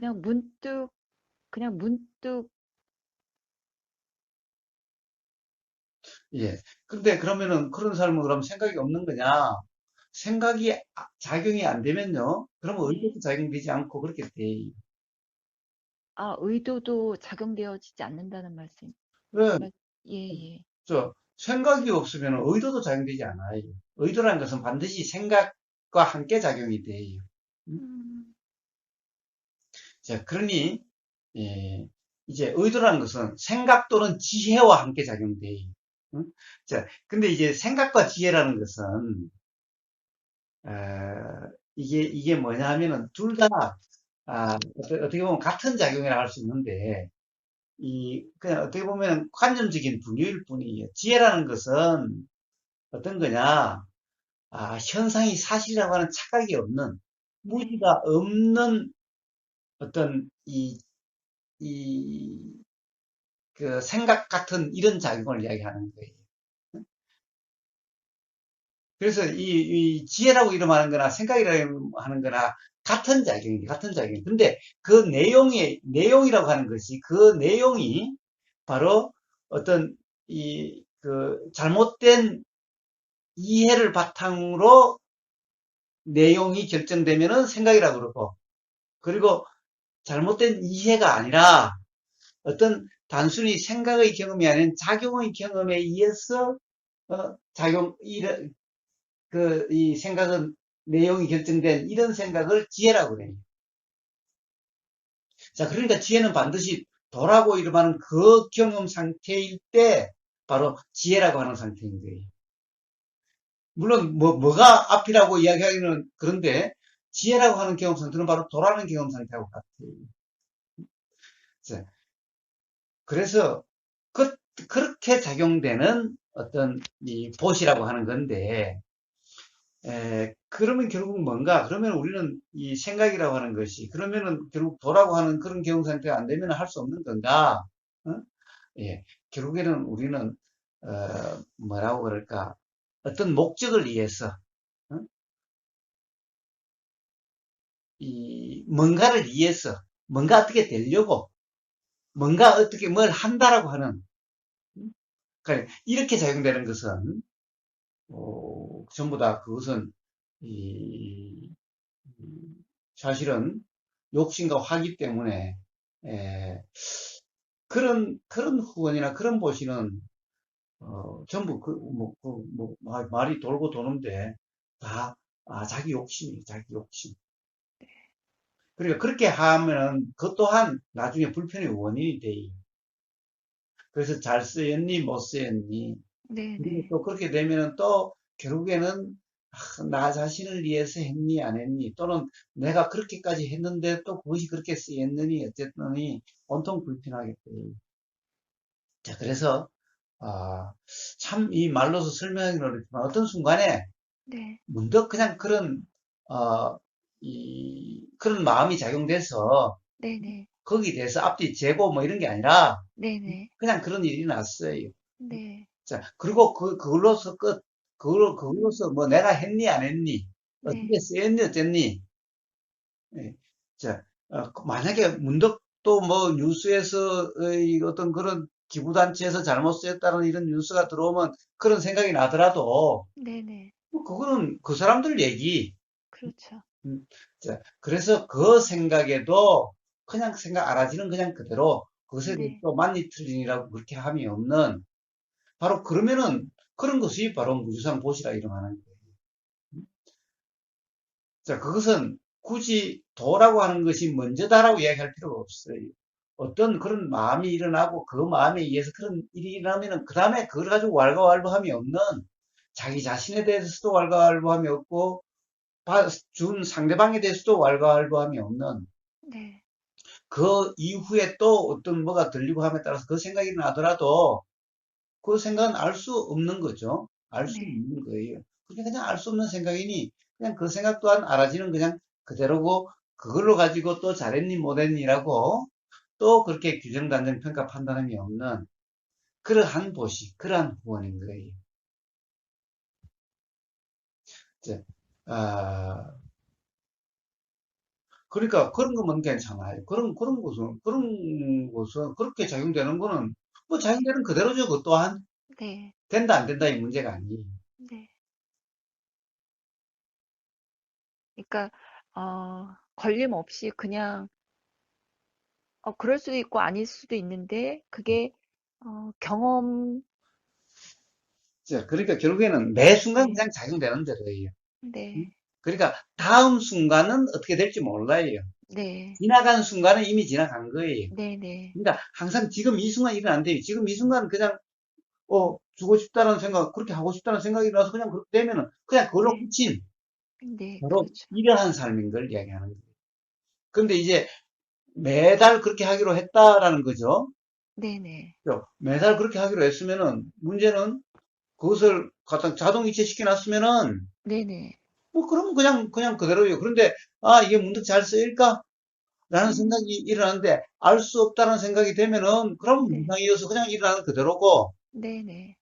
그냥 문득, 예. 근데 그러면은 그런 삶은 그럼 생각이 없는 거냐? 생각이 작용이 안 되면요. 그러면 네. 의도도 작용되지 않고 그렇게 돼. 의도도 작용되어지지 않는다는 말씀. 왜? 말, 예, 예. 생각이 없으면 의도도 작용되지 않아요. 의도라는 것은 반드시 생각과 함께 작용이 돼요. 음? 음, 자, 그러니 예, 이제 의도라는 것은 생각 또는 지혜와 함께 작용돼요. 응? 자, 근데 이제 생각과 지혜라는 것은 이게 뭐냐 하면은 둘 다 어떻게 보면 같은 작용이라 할 수 있는데 그냥 어떻게 보면 관념적인 분류일 뿐이에요. 지혜라는 것은 어떤 거냐? 현상이 사실이라고 하는 착각이 없는 네. 무지가 없는 어떤 이, 그 생각 같은 이런 작용을 이야기하는 거예요. 그래서 이 지혜라고 이름하는 거나 생각이라고 하는 거나 같은 작용이 같은 작용. 근데 그 내용이라고 하는 것이 그 내용이 바로 어떤 잘못된 이해를 바탕으로 내용이 결정되면은 생각이라고 그러고, 그리고 잘못된 이해가 아니라 어떤 단순히 생각의 경험이 아닌 작용의 경험에 의해서 이 생각은 내용이 결정된 이런 생각을 지혜라고 그래요. 자, 그러니까 지혜는 반드시 도라고 이름하는 그 경험 상태일 때 바로 지혜라고 하는 상태인 거예요. 물론 뭐가 앞이라고 이야기하기는 그런데 지혜라고 하는 경험 상태는 바로 도라는 경험 상태하고 같아요. 자, 그래서 그, 그렇게 작용되는 어떤 이 보시라고 하는 건데 그러면 결국 뭔가? 그러면 우리는 이 생각이라고 하는 것이, 그러면은 결국 도라고 하는 그런 경험 상태가 안 되면 할 수 없는 건가? 어? 예. 결국에는 우리는, 뭐라고 그럴까? 어떤 목적을 위해서, 어? 이 뭔가를 위해서 뭔가 어떻게 되려고 뭔가 어떻게 뭘 한다라고 하는 그러니까 이렇게 작용되는 것은 전부 다 그것은 이, 사실은 욕심과 화기 때문에 에, 그런 후원이나 그런 보시는 전부 말이 돌고 도는데 다 자기 욕심이 자기 욕심. 그러니까 그렇게 하면 그 또한 나중에 불편의 원인이 돼. 그래서 잘 쓰였니 못 쓰였니. 그리고 네네. 또 그렇게 되면은 또 결국에는 나 자신을 위해서 했니 안 했니 또는 내가 그렇게까지 했는데 또 그것이 그렇게 쓰였느니 어쨌더니 온통 불편하게 돼. 자 그래서 참 이 말로서 설명하기는 어렵지만 어떤 순간에 네. 문득 그냥 어, 그런 마음이 작용돼서 네네. 거기에 대해서 앞뒤 재고 뭐 이런 게 아니라 네네. 그냥 그런 일이 났어요. 네. 자, 그리고 그걸로서 그걸로서 뭐 내가 했니, 안 했니, 어떻게 네. 쓰였니, 어쨌니. 예. 자, 만약에 문득 또 뭐 뉴스에서 어떤 그런 기부단체에서 잘못 쓰였다는 이런 뉴스가 들어오면 그런 생각이 나더라도, 네네. 뭐 그거는 그 사람들 얘기. 그렇죠. 음, 자, 그래서 그 생각에도 그냥 생각 알아지는 그냥 그대로 그것에 대해서 네. 또 맞니 틀리니라고 그렇게 함이 없는 바로 그러면은 그런 것이 바로 무주상 보시라 이름하는 거예요. 자, 그것은 굳이 도라고 하는 것이 먼저다라고 이야기할 필요가 없어요. 어떤 그런 마음이 일어나고 그 마음에 의해서 그런 일이 일어나면은 그 다음에 그걸 가지고 왈가왈부함이 없는 자기 자신에 대해서도 왈가왈부함이 없고 준 상대방에 대해서도 왈가왈부함이 없는 네. 그 이후에 또 어떤 뭐가 들리고 함에 따라서 그 생각이 나더라도 그 생각은 알 수 없는 거죠. 알 수 네. 없는 거예요. 그게 그냥 알 수 없는 생각이니 그냥 그 생각 또한 알아지는 그냥 그대로고 그걸로 가지고 또 잘했니 못했니라고 또 그렇게 규정, 단정, 평가, 판단함이 없는 그러한 보시, 그러한 후원인 거예요. 이제, 아, 그러니까 그런 거면 괜찮아요. 그런 것은 그렇게 작용되는 거는 뭐 네. 작용되는 그대로죠. 그 또한 네. 된다 안 된다 이 문제가 아니에요. 네. 그러니까 걸림 없이 그냥 그럴 수도 있고 아닐 수도 있는데 그게 경험. 자, 그러니까 결국에는 매 순간 네. 그냥 작용되는 대로예요. 음? 네. 그러니까 다음 순간은 어떻게 될지 몰라요. 네. 지나간 순간은 이미 지나간 거예요. 네네. 그러니까 항상 지금 이 순간 일은 안 돼요. 지금 이 순간 그냥 주고 싶다는 생각, 그렇게 하고 싶다는 생각이 나서 그냥 그렇게 되면은 그냥 그걸로 네. 끝인 네. 바로 그렇죠. 이러한 삶인 걸 이야기하는 거예요. 근데 이제 매달 그렇게 하기로 했다라는 거죠. 네네. 매달 그렇게 하기로 했으면은 문제는 그것을 갖다 자동 이체시켜 놨으면은 네네. 뭐 그러면 그냥 그대로예요. 그런데 이게 문득 잘 쓰일까? 라는 생각이 음. 일어나는데 알 수 없다는 생각이 되면은 그럼 네. 문항이어서 그냥 일어나는 그대로고 네네.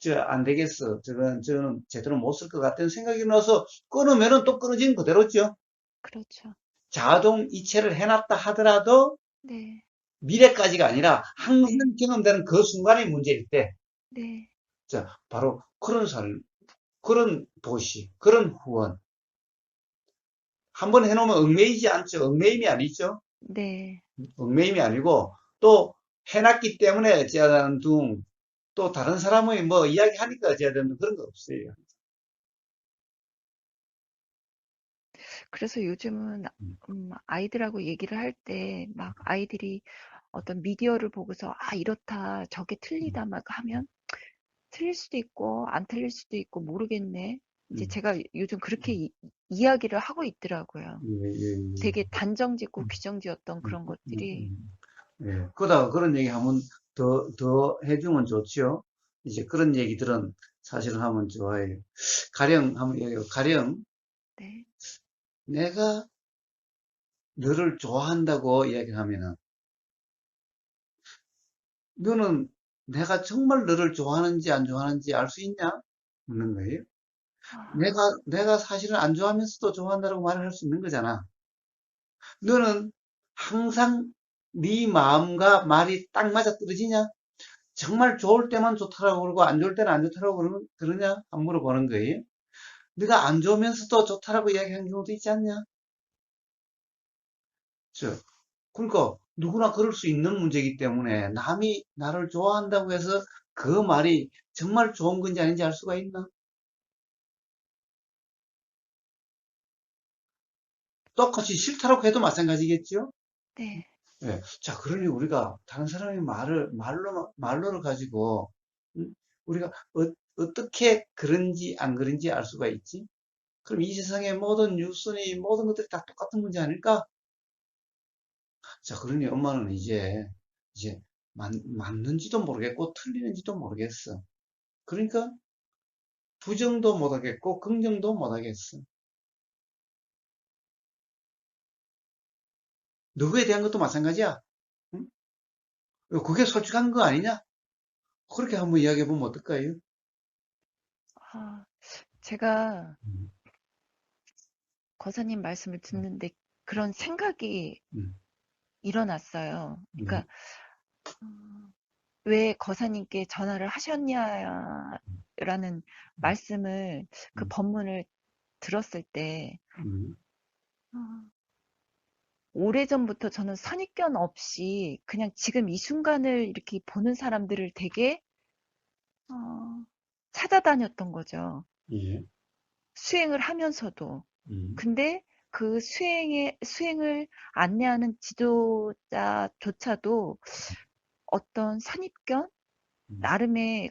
저 안 되겠어. 저는 제대로 못 쓸 것 같다는 생각이 나서 끊으면은 또 끊어지는 그대로죠. 그렇죠. 자동 이체를 해놨다 하더라도 네. 미래까지가 아니라 항상 네. 경험되는 그 순간이 문제일 때, 네. 자, 바로 그런 삶, 그런 도시, 그런 후원. 한번 해놓으면 얽매이지 않죠. 얽매임이 아니죠. 네. 얽매임이 아니고 또 해놨기 때문에 어찌해야 되는 둥, 또 다른 사람의 뭐 이야기하니까 어찌해야 되는 그런 거 없어요. 그래서 요즘은 음, 아이들하고 얘기를 할 때 막 아이들이 어떤 미디어를 보고서 '아 이렇다. 저게 음, 틀리다.' 막 하면 틀릴 수도 있고 안 틀릴 수도 있고 모르겠네. 이제 음, 제가 요즘 그렇게 음, 이야기를 하고 있더라고요. 예, 예, 예. 되게 단정짓고 음, 규정지었던 음, 그런 음, 것들이. 예. 그러다가 그런 얘기 하면 더 해주면 좋지요. 이제 그런 얘기들은 사실은 하면 좋아해요. 가령 네. 내가 너를 좋아한다고 이야기하면은 너는 내가 정말 너를 좋아하는지 안 좋아하는지 알 수 있냐? 묻는 거예요. 아 내가 사실은 안 좋아하면서도 좋아한다고 말을 할 수 있는 거잖아. 너는 항상 네 마음과 말이 딱 맞아 떨어지냐? 정말 좋을 때만 좋다라고 그러고 안 좋을 때는 안 좋다라고 그러냐? 안 물어보는 거예요. 네가 안 좋으면서도 좋다라고 이야기하는 경우도 있지 않냐? 저, 그러니까 누구나 그럴 수 있는 문제이기 때문에 남이 나를 좋아한다고 해서 그 말이 정말 좋은 건지 아닌지 알 수가 있나? 똑같이 싫다라고 해도 마찬가지겠죠? 네. 예. 자, 그러니 우리가 다른 사람의 말로를 가지고, 우리가 어떻게 그런지 안 그런지 알 수가 있지? 그럼 이 세상의 모든 뉴스니 모든 것들이 다 똑같은 문제 아닐까? 자, 그러니 엄마는 이제 맞는지도 모르겠고 틀리는지도 모르겠어. 그러니까 부정도 못하겠고 긍정도 못하겠어. 누구에 대한 것도 마찬가지야. 응? 그게 솔직한 거 아니냐? 그렇게 한번 이야기해 보면 어떨까요? 아, 제가 음, 거사님 말씀을 듣는데 그런 생각이 음, 일어났어요. 네, 그러니까 어, 왜 거사님께 전화를 하셨냐라는 말씀을 그 음, 법문을 들었을 때 음, 어, 오래전부터 저는 선입견 없이 그냥 지금 이 순간을 이렇게 보는 사람들을 되게 어, 찾아다녔던 거죠. 예, 수행을 하면서도. 음, 근데 그 수행을 안내하는 지도자조차도 어떤 선입견? 음, 나름의,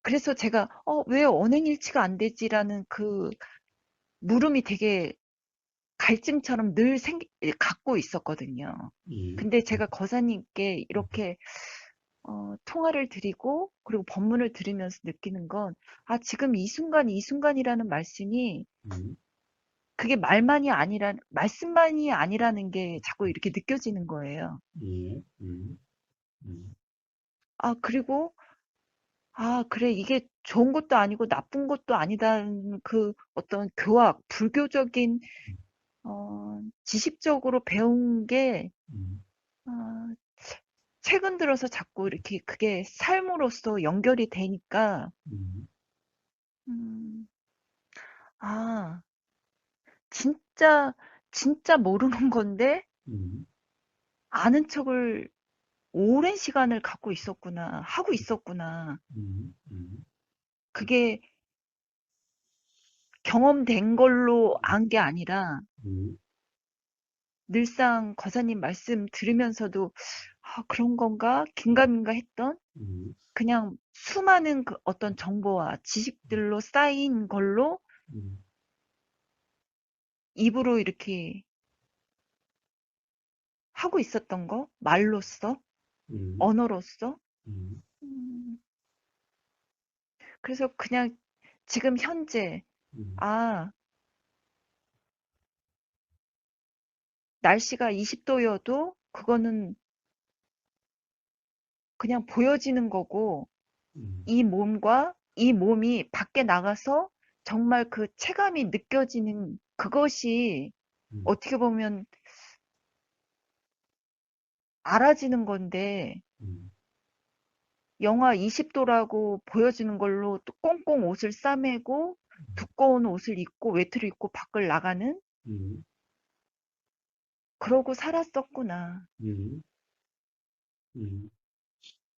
그래서 제가, 왜 언행일치가 안 되지라는 그 물음이 되게 갈증처럼 늘 갖고 있었거든요. 예, 근데 제가 거사님께 이렇게 통화를 드리고 그리고 법문을 들으면서 느끼는 건, 아, 지금 이 순간, 이 순간이라는 말씀이 음, 그게 말씀만이 아니라는 게 자꾸 이렇게 느껴지는 거예요. 예, 음, 아, 그리고, 아, 그래, 이게 좋은 것도 아니고 나쁜 것도 아니다는 그 어떤 교학, 불교적인, 지식적으로 배운 게, 음, 어, 최근 들어서 자꾸 이렇게 그게 삶으로서 연결이 되니까, 음, 음, 아, 진짜, 진짜 모르는 건데, 음, 아는 척을 오랜 시간을 갖고 있었구나, 하고 있었구나. 음, 그게 경험된 걸로 안 게 아니라, 음, 늘상 거사님 말씀 들으면서도, 아, 그런 건가? 긴가민가 했던 음, 그냥 수많은 그 어떤 정보와 지식들로 쌓인 걸로 음, 입으로 이렇게 하고 있었던 거? 말로써? 음, 언어로써? 음, 음, 그래서 그냥 지금 현재, 음, 아, 날씨가 20도여도 그거는 그냥 보여지는 거고, 음, 이 몸이 밖에 나가서 정말 그 체감이 느껴지는 그것이 음, 어떻게 보면 알아지는 건데, 음, 영하 20도라고 보여지는 걸로 또 꽁꽁 옷을 싸매고 두꺼운 옷을 입고 외투를 입고 밖을 나가는 음, 그러고 살았었구나. 음,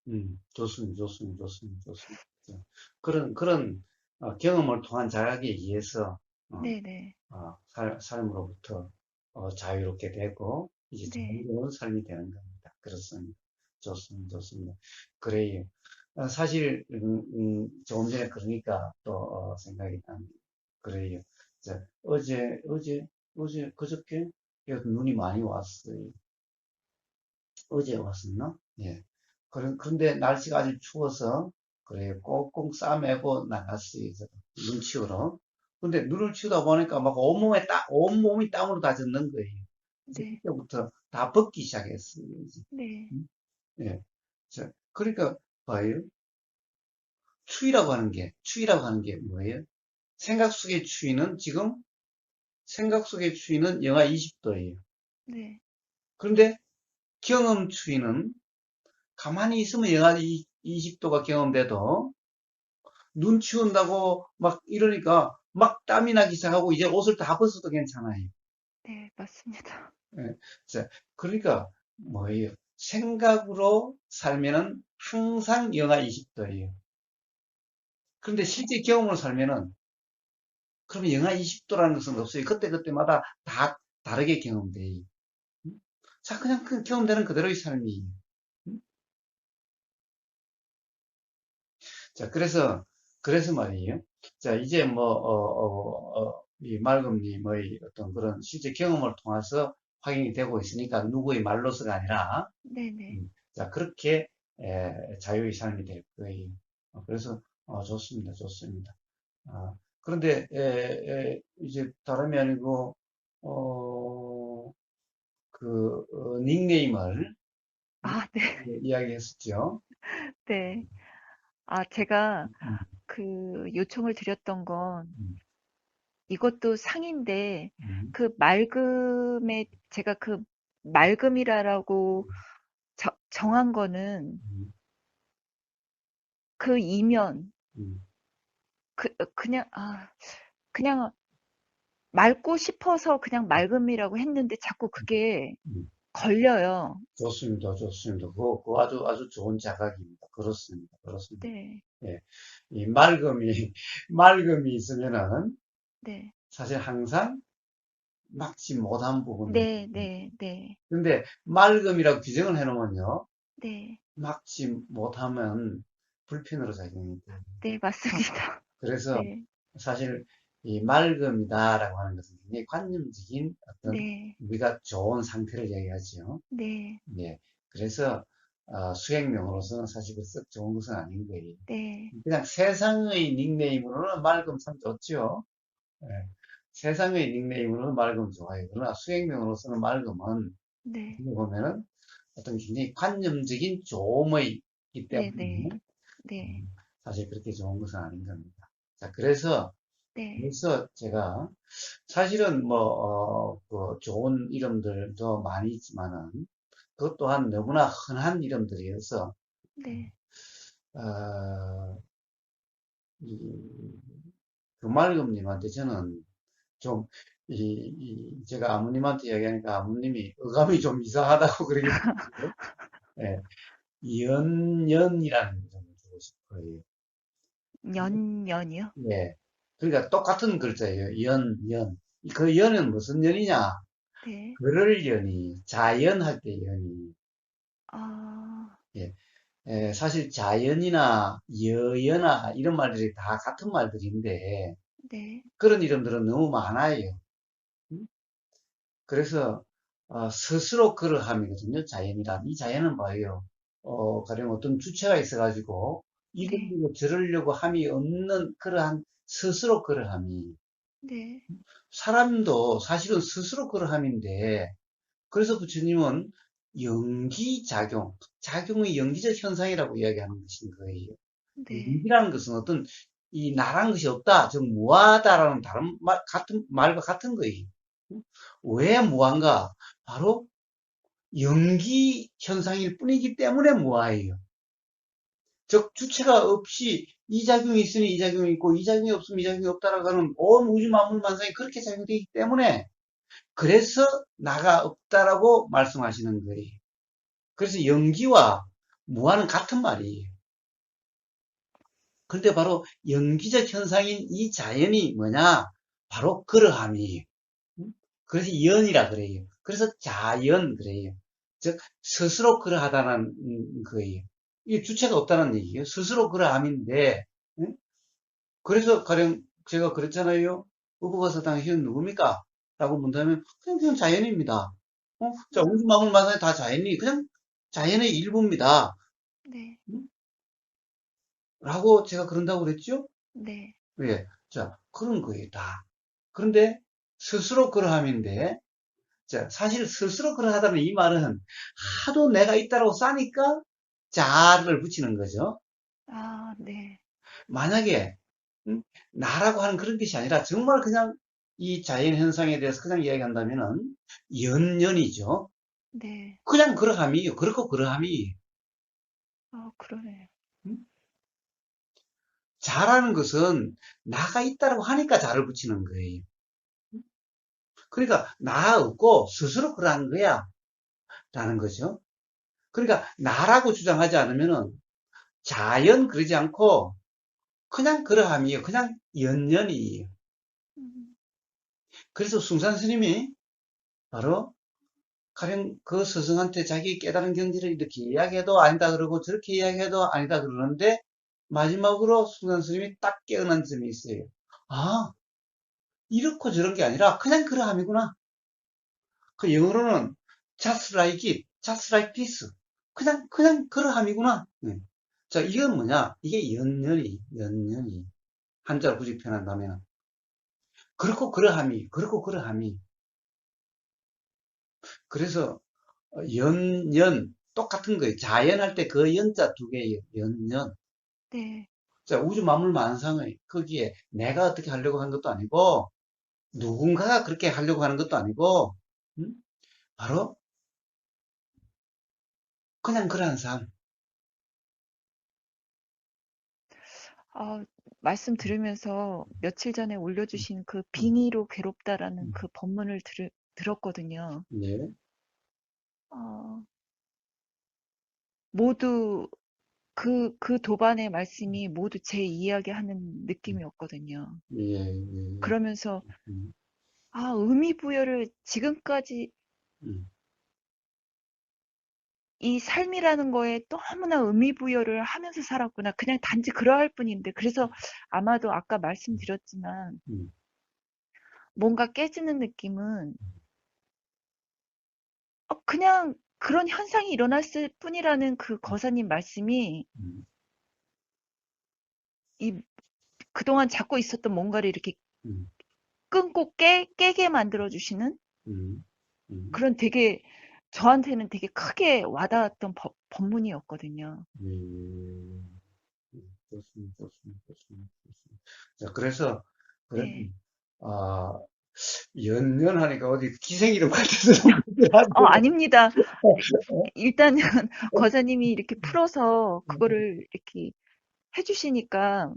음, 좋습니다, 좋습니다, 좋습니다, 좋습니다. 그런 경험을 통한 자각에 의해서 어, 네네. 삶으로부터 자유롭게 되고 이제 네. 자유로운 삶이 되는 겁니다. 그렇습니다. 좋습니다. 좋습니다. 그래요. 사실 조금 전에 그러니까 또 생각이 납니다. 그래요. 자, 그저께 눈이 많이 왔어요. 어제 왔었나? 예. 그런데 날씨가 아주 추워서 그래 꽁꽁 싸매고 나갔어요. 그래서 눈 치우러. 근데 눈을 치우다 보니까 막 온몸이 땀으로 다 젖는 거예요. 이제 네. 그때부터 다 벗기 시작했어요. 이제. 네. 음? 예. 자, 그러니까 봐요. 추위라고 하는 게 뭐예요? 생각 속의 추위는 지금 생각 속의 추위는 영하 20도예요. 네. 그런데 경험 추위는 가만히 있으면 영하 20도가 경험돼도 눈 치운다고 막 이러니까 막 땀이 나기 시작하고 이제 옷을 다 벗어도 괜찮아요. 네, 맞습니다. 예. 자, 그러니까 뭐예요? 생각으로 살면은 항상 영하 20도예요. 그런데 실제 경험으로 살면은 그러면 영하 20도라는 것은 없어요. 그때그때마다 다 다르게 경험돼요. 자, 그냥 그 경험되는 그대로의 삶이. 자, 그래서 말이에요. 자, 이제 뭐, 이 말금님의 어떤 그런 실제 경험을 통해서 확인이 되고 있으니까 누구의 말로서가 아니라, 네네. 자, 그렇게, 자유의 삶이 될 거예요. 그래서, 좋습니다. 좋습니다. 그런데, 이제 다름이 아니고, 어, 닉네임을 아, 네. 이야기했었죠. 네. 아, 제가 음, 그 요청을 드렸던 건 음, 이것도 상인데 음, 그 맑음에 제가 그 맑음이라고 정한 거는 음, 그 이면 음. 그냥 그냥 맑고 싶어서 그냥 맑음이라고 했는데 자꾸 그게 음. 걸려요. 좋습니다. 좋습니다. 그거 아주 좋은 자각입니다. 그렇습니다. 그렇습니다. 네. 예. 이 맑음이, 맑음이 있으면은 네. 사실 항상 막지 못한 부분이. 네, 네, 네. 근데 맑음이라고 규정을 해놓으면요. 네. 막지 못하면 불편으로 작용이 돼요. 네, 맞습니다. 그래서 네. 사실 이 맑음이다라고 하는 것은 굉장히 관념적인 어떤 네. 우리가 좋은 상태를 얘기하죠. 네. 예. 그래서 수행명으로서는 사실 그 썩 좋은 것은 아닌 거예요. 네. 그냥 세상의 닉네임으로는 맑음 참 좋죠. 예. 세상의 닉네임으로는 맑음 좋아요. 그러나 수행명으로서는 맑음은 네. 어떻게 보면은 어떤 굉장히 관념적인 조음이기 네, 네. 때문에 네. 사실 그렇게 좋은 것은 아닌 겁니다. 자, 그래서 제가 사실은 뭐, 그 좋은 이름들도 많이 있지만은 그것 또한 너무나 흔한 이름들이어서 네. 어, 이, 금말금님한테 저는 좀 제가 아버님한테 이야기하니까 아버님이 어감이 좀 이상하다고 그러겠어요. 예, 연이라는 이름을 주고 싶어요. 연이요? 예. 그러니까 똑같은 글자예요. 연. 그 연은 무슨 연이냐? 네. 그럴 연이, 자연할 때 연이. 아, 예. 사실 자연이나 여연아 이런 말들이 다 같은 말들인데 네. 그런 이름들은 너무 많아요. 음? 그래서 스스로 그러함이거든요. 자연이란. 이 자연은 뭐예요? 가령 어떤 주체가 있어가지고 네. 이러려고 저러려고 함이 없는 그러한 스스로 그러함이 네. 사람도 사실은 스스로 그러함인데 그래서 부처님은 연기작용, 작용의 연기적 현상이라고 이야기하는 것인 거예요. 네. 연기라는 것은 어떤 이 나란 것이 없다, 즉 무하다라는 다른 말 같은 말과 같은 거예요. 왜 무한가? 바로 연기 현상일 뿐이기 때문에 무아예요. 즉 주체가 없이 이 작용이 있으니 이 작용이 있고 이 작용이 없으면 이 작용이 없다라고 하는 온 우주 만물 만상이 그렇게 작용되기 때문에 그래서 나가 없다라고 말씀하시는 거예요. 그래서 연기와 무한은 같은 말이에요. 그런데 바로 연기적 현상인 이 자연이 뭐냐? 바로 그러함이에요. 그래서 연이라 그래요. 그래서 자연 그래요. 즉 스스로 그러하다는 거예요. 이게 주체가 없다는 얘기예요. 스스로 그러함인데 그래서 가령 제가 그랬잖아요. 어부가서 당신은 누굽니까? 라고 문다면 그냥 자연입니다. 자, 우주 만물 만상이 다 자연이 그냥 자연의 일부입니다. 네. 음? 라고 제가 그런다고 그랬죠? 네. 예. 자, 그런 거예요, 다. 그런데 스스로 그러함인데 자, 사실 스스로 그러하다는 이 말은 하도 내가 있다라고 싸니까 자를 붙이는 거죠. 아, 네. 만약에 나라고 하는 그런 것이 아니라 정말 그냥 이 자연 현상에 대해서 그냥 이야기한다면은 연년이죠. 네. 그냥 그러함이요. 그렇고 그러함이. 그러네요. 음? 자라는 것은 나가 있다고 하니까 자를 붙이는 거예요. 그러니까 나 없고 스스로 그러한 거야 라는 거죠. 그러니까 나라고 주장하지 않으면은 자연 그러지 않고 그냥 그러함이에요. 그냥 연년이에요. 음, 그래서 숭산 스님이 바로 가령 그 스승한테 자기 깨달은 경지를 이렇게 이야기해도 아니다 그러고 저렇게 이야기해도 아니다 그러는데 마지막으로 숭산 스님이 딱 깨어난 점이 있어요. 아, 이렇고 저런 게 아니라 그냥 그러함이구나. 그 영어로는 just like it, just like this. 그냥 그러함이구나. 네. 자, 이건 뭐냐? 이게 연년이. 한자로 굳이 표현한다면. 그렇고 그러함이, 그렇고 그러함이. 그래서 똑같은 거예요. 자연할 때 그 연자 두 개예요. 연년. 네. 자, 우주 만물 만상의 거기에 내가 어떻게 하려고 하는 것도 아니고 누군가가 그렇게 하려고 하는 것도 아니고 음? 바로 그냥 그러한 삶. 아, 말씀 들으면서 며칠 전에 음, 올려주신 그 음, 빙의로 괴롭다라는 음. 그 법문을 들었거든요. 예, 어, 모두 그 도반의 말씀이 모두 제 이야기하는 느낌이었거든요. 예, 예. 그러면서 음, 의미 부여를 지금까지 음, 이 삶이라는 거에 너무나 의미 부여를 하면서 살았구나. 그냥 단지 그러할 뿐인데. 그래서 아마도 아까 말씀드렸지만 음, 뭔가 깨지는 느낌은 그냥 그런 현상이 일어났을 뿐이라는 그 거사님 말씀이 음, 이 그동안 잡고 있었던 뭔가를 이렇게 음, 끊고 깨게 만들어 주시는 음, 음. 그런 되게 저한테는 되게 크게 와닿았던 법문이었거든요. 예, 좋습니다, 좋습니다, 좋습니다, 좋습니다. 자, 그래서, 그래, 네. 아, 연년하니까 어디 기생 이름 같아서 좀 그렇긴 아닙니다. 한데, 일단은 거사님이 이렇게 풀어서 그거를 이렇게 해주시니까,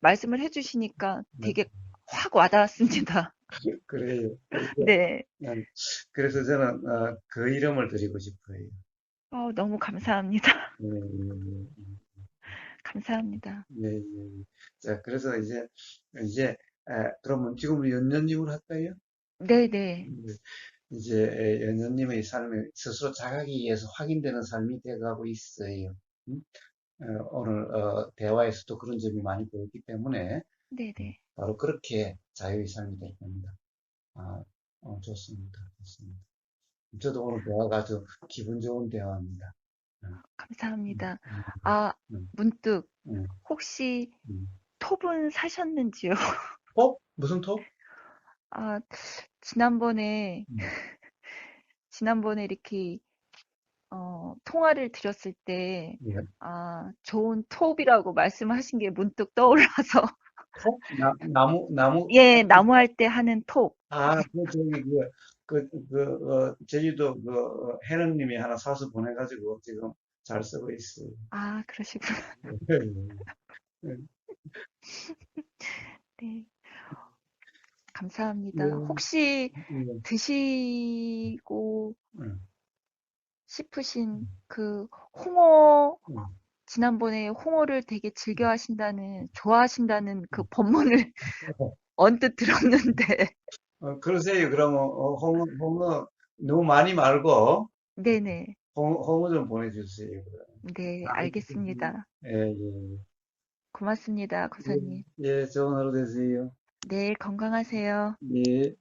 말씀을 해주시니까 되게 확 와닿았습니다. 그래요. 네. 그래서 저는, 그 이름을 드리고 싶어요. 너무 감사합니다. 예, 예, 감사합니다. 예, 예, 예. 자, 그래서 이제, 그러면 지금 연년님을 할까요? 네네. 네. 이제 연년님의 삶이 스스로 자각에 의해서 확인되는 삶이 되어가고 있어요. 음? 오늘 대화에서도 그런 점이 많이 보였기 때문에 네네. 바로 그렇게 자유의 삶이 될 겁니다. 아, 좋습니다. 좋습니다. 저도 오늘 대화가 아주 기분 좋은 대화입니다. 음, 음, 감사합니다. 음, 아, 음, 문득 음, 혹시 음. 톱은 사셨는지요? 톡? 무슨 톡? 아, 지난번에, 음, 지난번에 이렇게, 통화를 드렸을 때, 예. 좋은 톱이라고 말씀하신 게 문득 떠올라서, 톡? 나무? 예, 나무할 때 하는 톱. 저기, 제주도 혜령님이 하나 사서 보내가지고 지금 잘 쓰고 있어요. 그러시구나. 네, 감사합니다. 예, 혹시 예, 드시고 예, 싶으신 그 홍어, 예. 지난번에 홍어를 되게 좋아하신다는 그 법문을 언뜻 들었는데, 그러세요. 그러면, 홍어 너무 많이 말고, 네네. 홍어 좀 보내주세요. 네, 알겠습니다. 알겠습니다. 예, 예. 고맙습니다, 예, 고사님. 예, 좋은 하루 되세요. 네, 건강하세요. 예.